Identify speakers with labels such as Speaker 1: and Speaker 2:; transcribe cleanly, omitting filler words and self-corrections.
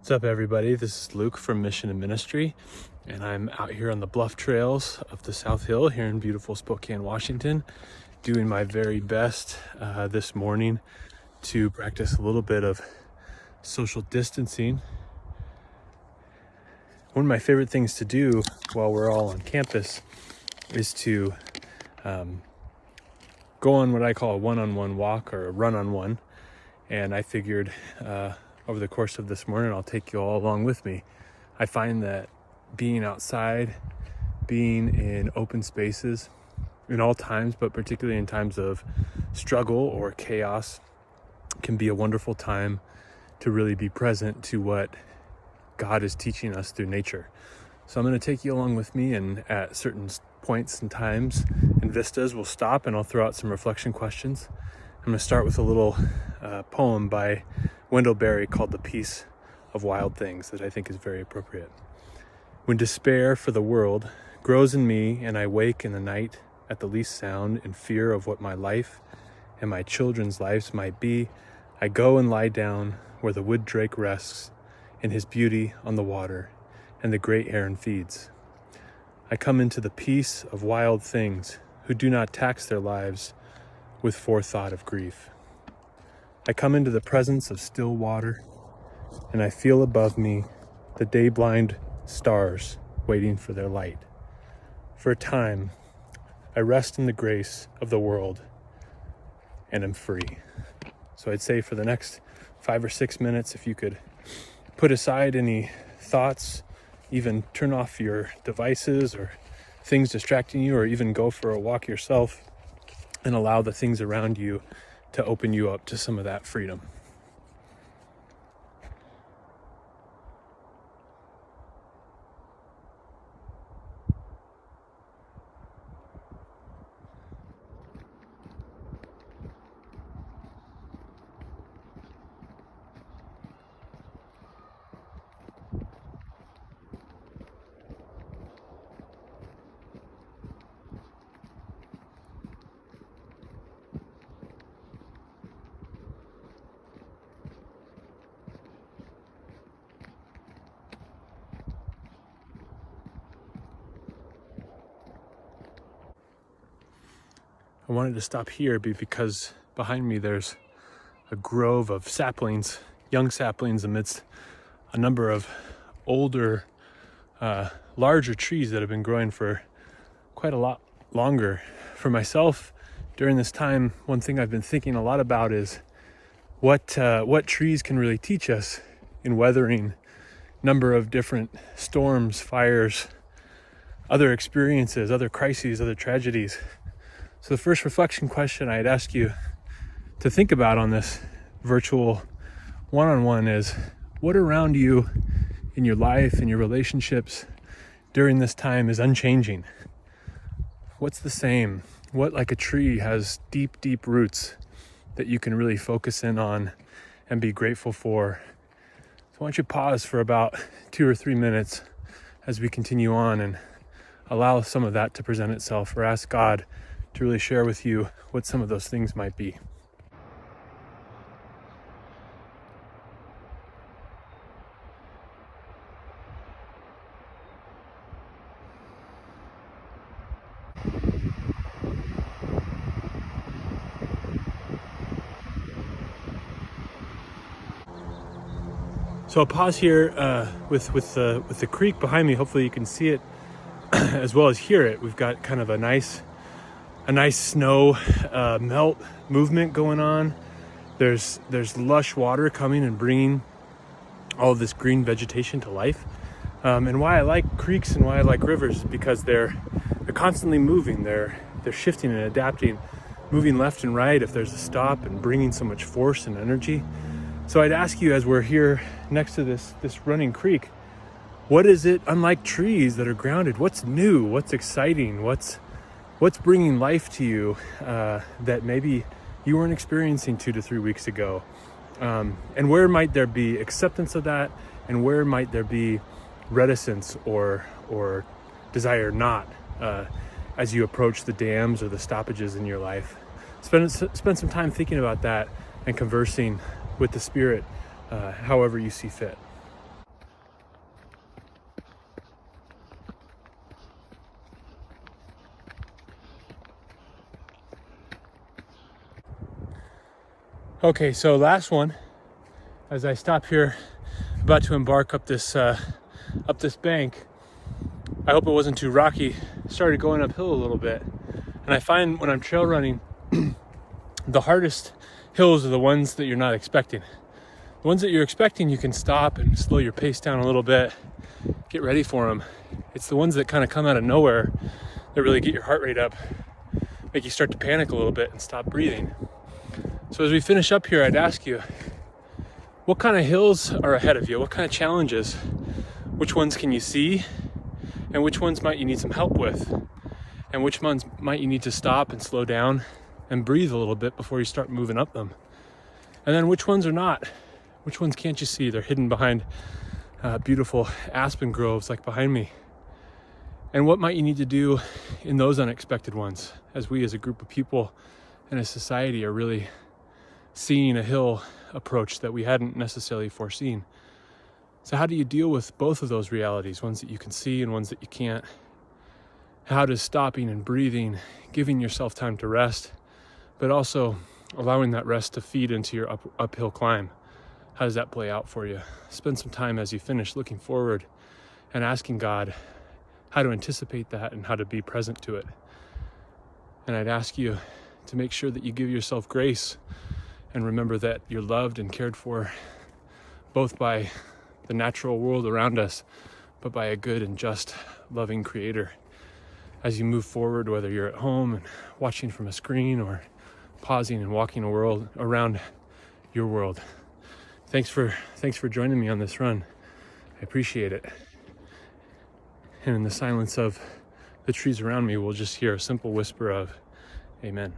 Speaker 1: What's up, everybody? This is Luke from Mission and Ministry, and I'm out here on the bluff trails of the South Hill here in beautiful Spokane, Washington, doing my very best this morning to practice a little bit of social distancing. One of my favorite things to do while we're all on campus is to go on what I call a one-on-one walk or a run-on-one, and I figured over the course of this morning, I'll take you all along with me. I find that being outside, being in open spaces in all times, but particularly in times of struggle or chaos, can be a wonderful time to really be present to what God is teaching us through nature. So I'm going to take you along with me, and at certain points and times and vistas, we'll stop and I'll throw out some reflection questions. I'm going to start with a little poem by Wendell Berry called The Peace of Wild Things that I think is very appropriate. When despair for the world grows in me and I wake in the night at the least sound in fear of what my life and my children's lives might be, I go and lie down where the wood drake rests in his beauty on the water and the great heron feeds. I come into the peace of wild things who do not tax their lives with forethought of grief. I come into the presence of still water, and I feel above me the day-blind stars waiting for their light. For a time, I rest in the grace of the world and am free. So I'd say for the next 5 or 6 minutes, if you could put aside any thoughts, even turn off your devices or things distracting you, or even go for a walk yourself, and allow the things around you to open you up to some of that freedom. I wanted to stop here because behind me there's a grove of saplings, young saplings, amidst a number of older, larger trees that have been growing for quite a lot longer. For myself, during this time, one thing I've been thinking a lot about is what trees can really teach us in weathering a number of different storms, fires, other experiences, other crises, other tragedies. So the first reflection question I'd ask you to think about on this virtual one-on-one is, what around you in your life and your relationships during this time is unchanging? What's the same? What, like a tree, has deep, deep roots that you can really focus in on and be grateful for? So I want you to pause for about 2 or 3 minutes as we continue on and allow some of that to present itself, or ask God to really share with you what some of those things might be. So I'll pause here with the creek behind me. Hopefully you can see it as well as hear it. We've got kind of a nice snow melt movement going on. There's lush water coming and bringing all of this green vegetation to life. And why I like creeks and why I like rivers is because they're constantly moving. They're shifting and adapting, moving left and right if there's a stop, and bringing so much force and energy. So I'd ask you, as we're here next to this running creek, what is it, unlike trees that are grounded, what's new, what's exciting, what's bringing life to you that maybe you weren't experiencing 2 to 3 weeks ago? And where might there be acceptance of that? And where might there be reticence or desire not as you approach the dams or the stoppages in your life? Spend some time thinking about that and conversing with the Spirit however you see fit. Okay, so last one, as I stop here, about to embark up this bank. I hope it wasn't too rocky. Started going uphill a little bit, and I find when I'm trail running, the hardest hills are the ones that you're not expecting. The ones that you're expecting, you can stop and slow your pace down a little bit, get ready for them. It's the ones that kind of come out of nowhere that really get your heart rate up, make you start to panic a little bit and stop breathing. So as we finish up here, I'd ask you, what kind of hills are ahead of you? What kind of challenges? Which ones can you see? And which ones might you need some help with? And which ones might you need to stop and slow down and breathe a little bit before you start moving up them? And then which ones are not? Which ones can't you see? They're hidden behind beautiful aspen groves like behind me. And what might you need to do in those unexpected ones, as we as a group of people and a society are really seeing a hill approach that we hadn't necessarily foreseen. So how do you deal with both of those realities, ones that you can see and ones that you can't? How does stopping and breathing, giving yourself time to rest, but also allowing that rest to feed into your uphill climb, how does that play out for you? Spend some time as you finish looking forward and asking God how to anticipate that and how to be present to it. And I'd ask you to make sure that you give yourself grace and remember that you're loved and cared for both by the natural world around us, but by a good and just, loving Creator. As you move forward, whether you're at home and watching from a screen or pausing and walking around your world. Thanks for joining me on this run. I appreciate it. And in the silence of the trees around me, we'll just hear a simple whisper of Amen.